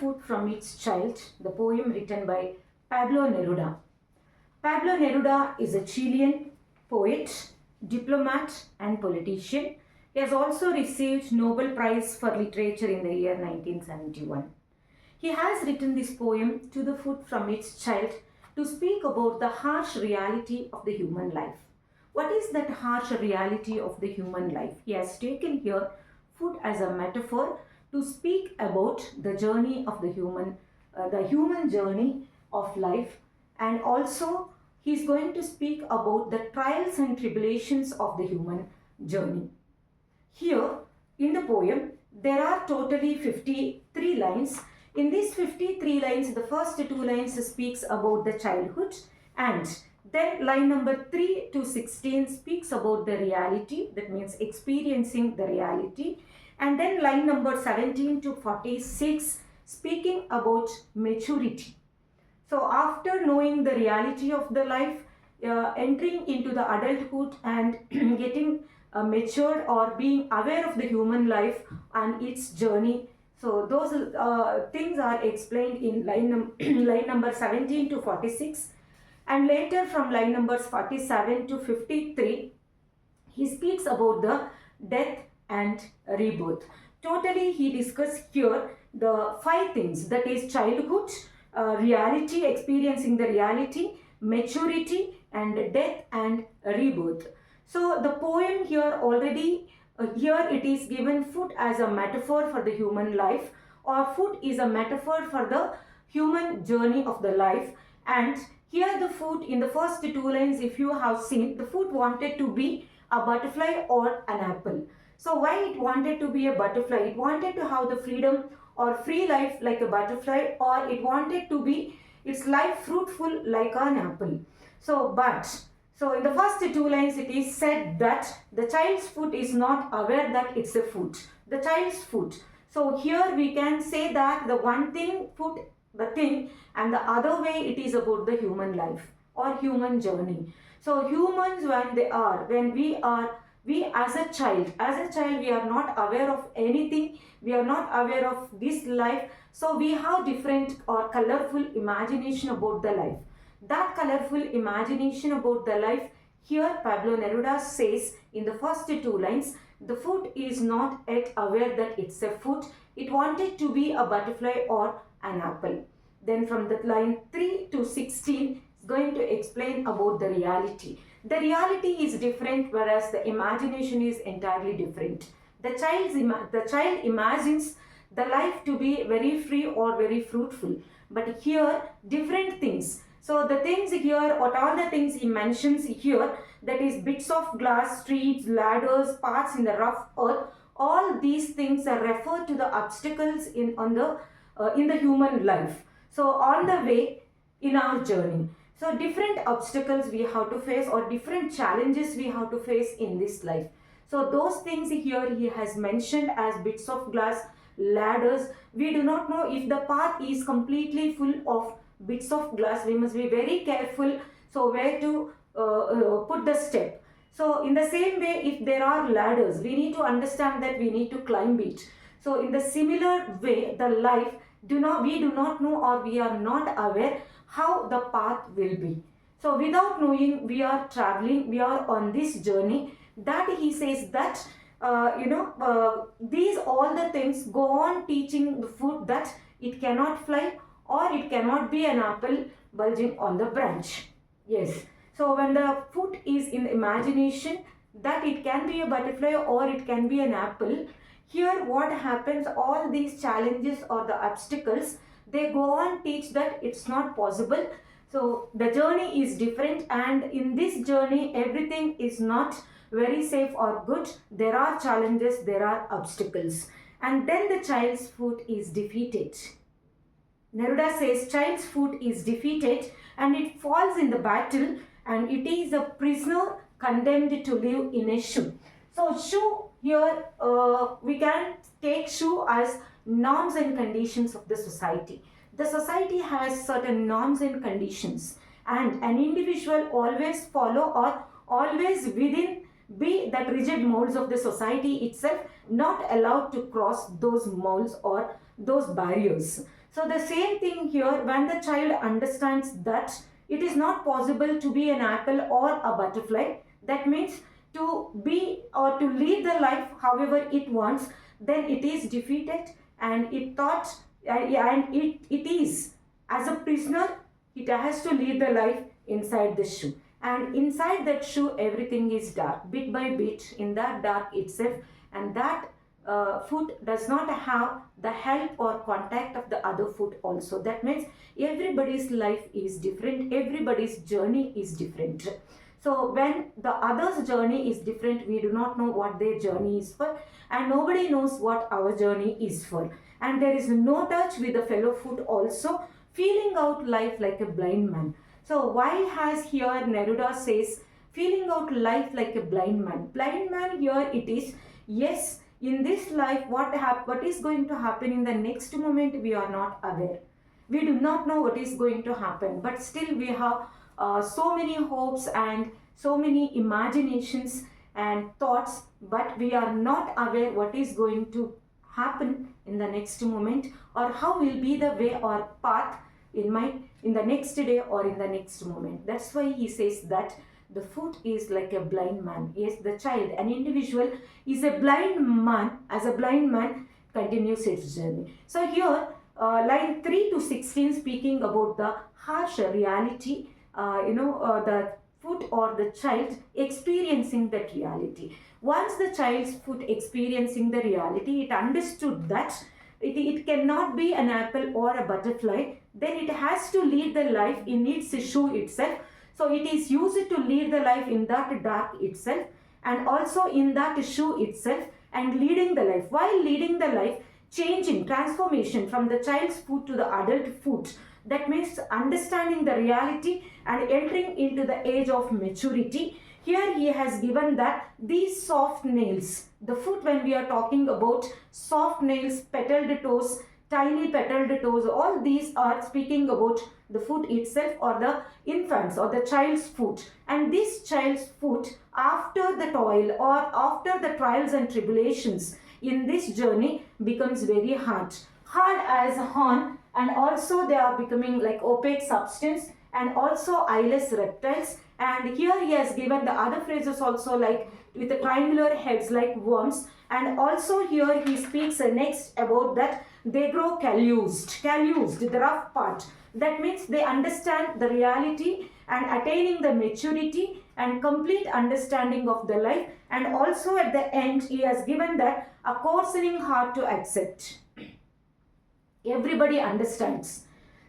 Food from Its Child, the poem written by Pablo Neruda. Pablo Neruda is a Chilean poet, diplomat, and politician. He has also received Nobel Prize for Literature in the year 1971. He has written this poem, To the Food from Its Child, to speak about the harsh reality of the human life. What is that harsh reality of the human life? He has taken here food as a metaphor to speak about the journey of the human journey of life, and also he is going to speak about the trials and tribulations of the human journey. Here in the poem, there are totally 53 lines. In these 53 lines, the first two lines speaks about the childhood, and then line number 3 to 16 speaks about the reality, that means experiencing the reality. And then line number 17 to 46 speaking about maturity. So after knowing the reality of the life, entering into the adulthood and getting matured or being aware of the human life and its journey. So those things are explained in line number 17 to 46. And later from line numbers 47 to 53, he speaks about the death and rebirth. Totally he discussed here the 5 things, that is childhood, reality, experiencing the reality, maturity, and death and rebirth. So the poem here already, here it is given food as a metaphor for the human life, or food is a metaphor for the human journey of the life. And here the food in the first 2 lines, if you have seen, the food wanted to be a butterfly or an apple. So why it wanted to be a butterfly? It wanted to have the freedom or free life like a butterfly, or it wanted to be its life fruitful like an apple. So in the first 2 lines it is said that the child's food is not aware that it's a food. The child's food. So here we can say that the one thing food, the thing, and the other way it is about the human life or human journey. So humans, we as a child we are not aware of anything, we are not aware of this life, so we have different or colorful imagination about the life. That colorful imagination about the life, here Pablo Neruda says in the first 2 lines, the food is not yet aware that it's a food, it wanted to be a butterfly or an apple. Then from the line 3 to 16 is going to explain about the reality. The reality is different, whereas the imagination is entirely different. The child imagines the life to be very free or very fruitful, but here different things. So the things here, what are the things he mentions here, that is bits of glass, streets, ladders, paths in the rough earth, all these things are referred to the obstacles in the human life. So on the way in our journey. So different obstacles we have to face, or different challenges we have to face in this life. So those things here he has mentioned as bits of glass, ladders. We do not know if the path is completely full of bits of glass. We must be very careful. So where to put the step. So in the same way, if there are ladders, we need to understand that we need to climb it. So in the similar way, the life, we do not know, or we are not aware how the path will be. So without knowing, we are traveling, we are on this journey. That he says that these all the things go on teaching the food that it cannot fly, or it cannot be an apple bulging on the branch. Yes. So when the food is in imagination, that it can be a butterfly or it can be an apple. Here what happens, all these challenges or the obstacles, they go on teach that it's not possible. So the journey is different, and in this journey everything is not very safe or good. There are challenges, there are obstacles. And then the child's food is defeated. Neruda says child's food is defeated and it falls in the battle, and it is a prisoner condemned to live in a shoe. So shoe here, we can take shoe as norms and conditions of the society. The society has certain norms and conditions, and an individual always follow or always within be that rigid molds of the society itself, not allowed to cross those molds or those barriers. So the same thing here, when the child understands that it is not possible to be an apple or a butterfly, that means to be or to lead the life however it wants, then it is defeated, and it thought and it is as a prisoner, it has to lead the life inside the shoe, and inside that shoe everything is dark bit by bit in that dark itself, and that foot does not have the help or contact of the other foot also. That means everybody's life is different, everybody's journey is different. So when the other's journey is different, we do not know what their journey is for, and nobody knows what our journey is for, and there is no touch with the fellow foot also, feeling out life like a blind man. So why has here Neruda says feeling out life like a blind man? Blind man here it is, yes, in this life what is going to happen in the next moment we are not aware. We do not know what is going to happen, but still we have so many hopes and so many imaginations and thoughts, but we are not aware what is going to happen in the next moment, or how will be the way or path in the next day or in the next moment. That's why he says that the foot is like a blind man. Yes, the child, an individual is a blind man, as a blind man continues its journey. So here line 3 to 16 speaking about the harsh reality, the foot or the child experiencing that reality. Once the child's foot experiencing the reality, it understood that it cannot be an apple or a butterfly, then it has to lead the life in its shoe itself. So it is used to lead the life in that dark itself, and also in that shoe itself, and leading the life. While leading the life, changing, transformation from the child's foot to the adult foot. That means understanding the reality and entering into the age of maturity. Here he has given that these soft nails, the foot, when we are talking about soft nails, petaled toes, tiny petaled toes, all these are speaking about the foot itself, or the infant's or the child's foot. And this child's foot, after the toil or after the trials and tribulations in this journey, becomes very hard as horn, and also they are becoming like opaque substance, and also eyeless reptiles. And here he has given the other phrases also, like with the triangular heads like worms. And also here he speaks next about that they grow calloused, the rough part. That means they understand the reality and attaining the maturity and complete understanding of the life. And also at the end he has given that a coarsening heart to accept. Everybody understands.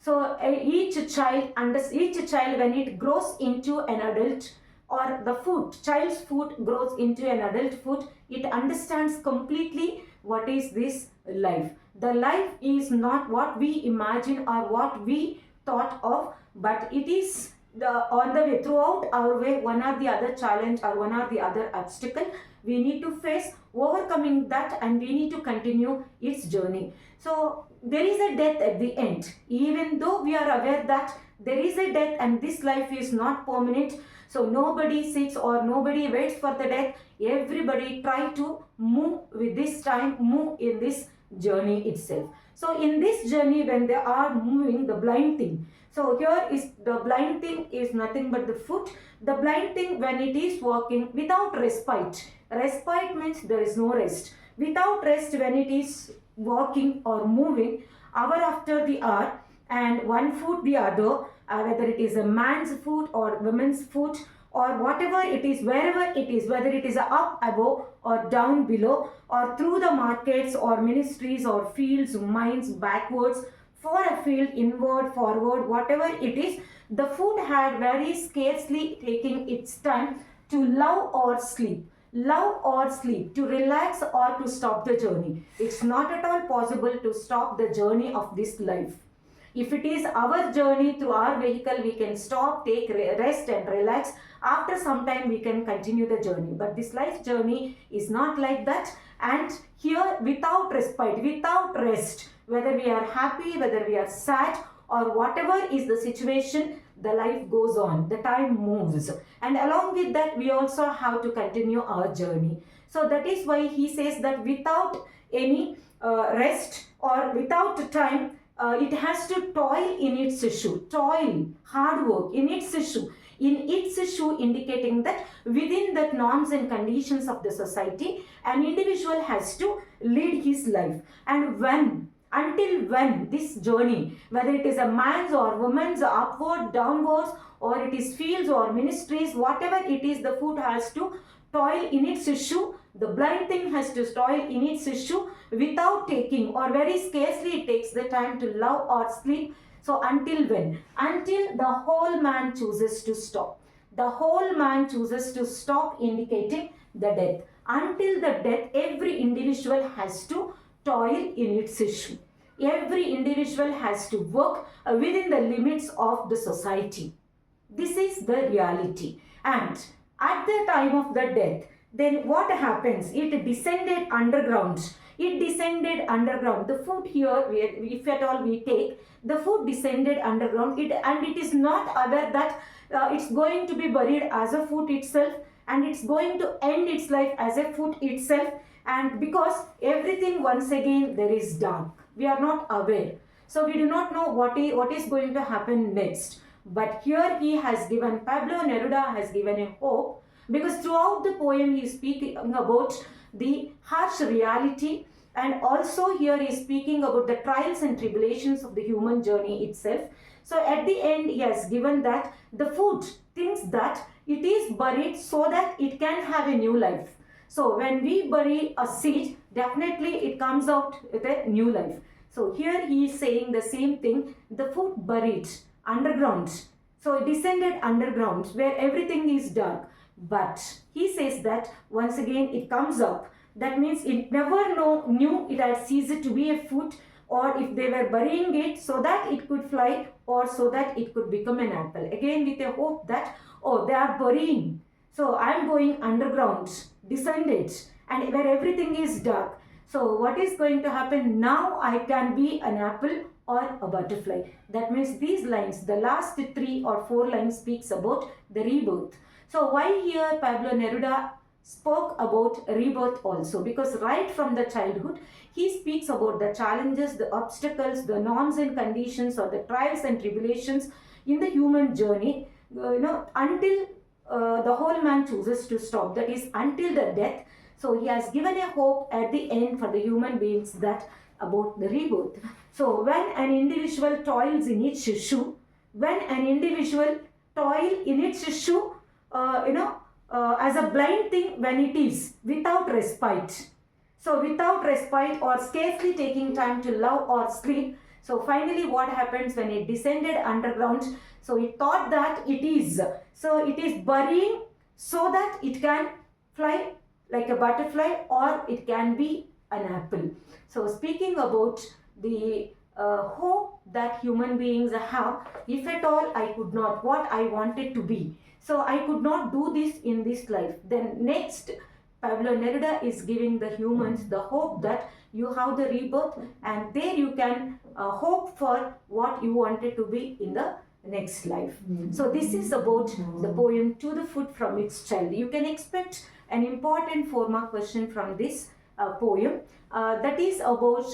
So each child when it grows into an adult, or the child's foot grows into an adult foot, it understands completely what is this life. The life is not what we imagine or what we thought of, but it is on the way, throughout our way, one or the other challenge or one or the other obstacle we need to face, overcoming that, and we need to continue its journey. So there is a death at the end. Even though we are aware that there is a death and this life is not permanent, so nobody sits or nobody waits for the death. Everybody try to move with this time, move in this journey itself. So in this journey, when they are moving, the blind thing. So here is the blind thing is nothing but the foot. The blind thing, when it is walking without respite. Respite means there is no rest. Without rest, when it is walking or moving hour after the hour, and one foot the other, whether it is a man's foot or woman's foot or whatever it is, wherever it is, whether it is up above or down below, or through the markets or ministries or fields, mines, backwards, for a field, inward, forward, whatever it is, the foot had very scarcely taking its time to love or sleep. Love or sleep, to relax or to stop the journey. It's not at all possible to stop the journey of this life. If it is our journey through our vehicle, we can stop, take rest and relax. After some time, we can continue the journey. But this life journey is not like that. And here, without respite, without rest, whether we are happy, whether we are sad, or whatever is the situation, the life goes on, the time moves, and along with that we also have to continue our journey. So that is why he says that without any rest or without time, it has to toil in its issue, toil, hard work in its issue, indicating that within the norms and conditions of the society, an individual has to lead his life. And until when this journey, whether it is a man's or woman's, upward, downwards, or it is fields or ministries, whatever it is, the foot has to toil in its issue. The blind thing has to toil in its issue without taking, or very scarcely it takes the time to love or sleep. So until when? Until the whole man chooses to stop. The whole man chooses to stop, indicating the death. Until the death, every individual has to toil in its issue. Every individual has to work within the limits of the society. This is the reality. And at the time of the death, then what happens? It descended underground. It descended underground. The foot here, if at all we take, the foot descended underground. And it is not aware that it's going to be buried as a foot itself, and it's going to end its life as a foot itself. And because everything, once again, there is dark. We are not aware. So we do not know what is going to happen next. But here he has given, Pablo Neruda has given a hope, because throughout the poem he is speaking about the harsh reality, and also here he is speaking about the trials and tribulations of the human journey itself. So at the end he has given that the foot thinks that it is buried so that it can have a new life. So when we bury a seed, definitely it comes out with a new life. So here he is saying the same thing, the foot buried underground. So it descended underground where everything is dark. But he says that once again it comes up. That means it never knew it had ceased to be a foot, or if they were burying it so that it could fly, or so that it could become an apple. Again with a hope that, oh, they are burying. So I am going underground, descended, and where everything is dark. So what is going to happen? Now I can be an apple or a butterfly. That means these lines, the last 3 or 4 lines speaks about the rebirth. So why here Pablo Neruda spoke about rebirth also? Because right from the childhood, he speaks about the challenges, the obstacles, the norms and conditions, or the trials and tribulations in the human journey, until the whole man chooses to stop. That is until the death. So he has given a hope at the end for the human beings, that about the rebirth. So when an individual toils in its issue, when an individual toil in its issue, as a blind thing, when it is without respite. So without respite, or scarcely taking time to love or sleep. So finally what happens when it descended underground? So it thought that it is burying so that it can fly like a butterfly, or it can be an apple. So speaking about the hope that human beings have, if at all I could not, what I wanted to be, so I could not do this in this life, then next Pablo Neruda is giving the humans the hope that you have the rebirth, and there you can hope for what you wanted to be in the next life. So this is about the poem To the Foot from its Child. You can expect an important 4-mark question from this poem, that is about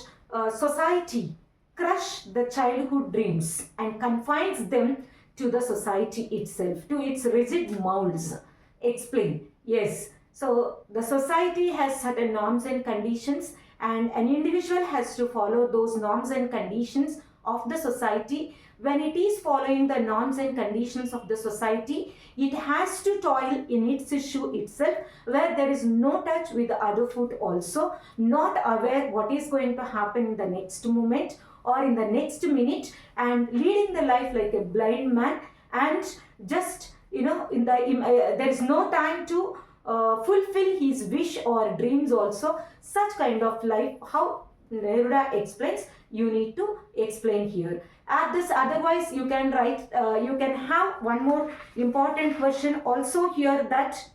society crush the childhood dreams and confines them to the society itself, to its rigid molds. Explain. Yes. So the society has certain norms and conditions, and an individual has to follow those norms and conditions of the society. When it is following the norms and conditions of the society, it has to toil in its issue itself, where there is no touch with the other foot also, not aware what is going to happen in the next moment or in the next minute, and leading the life like a blind man, and just there is no time to fulfill his wish or dreams also. Such kind of life, how Neruda explains, you need to explain here. At this, otherwise you can write, you can have one more important question also here, that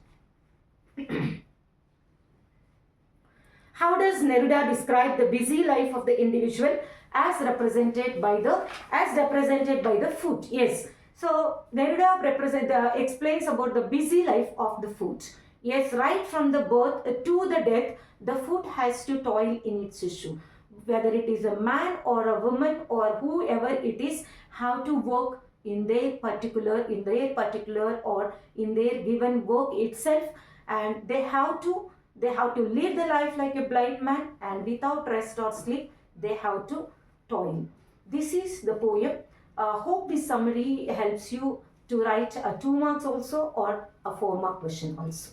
How does Neruda describe the busy life of the individual as represented by the foot? Yes. So Neruda explains about the busy life of the foot. Yes, right from the birth to the death, the foot has to toil in its issue. Whether it is a man or a woman or whoever it is, how to work in their particular or in their given work itself, and they have to live the life like a blind man, and without rest or sleep they have to toil. This is the poem. Hope this summary helps you to write a 2 marks also or a 4 mark question also.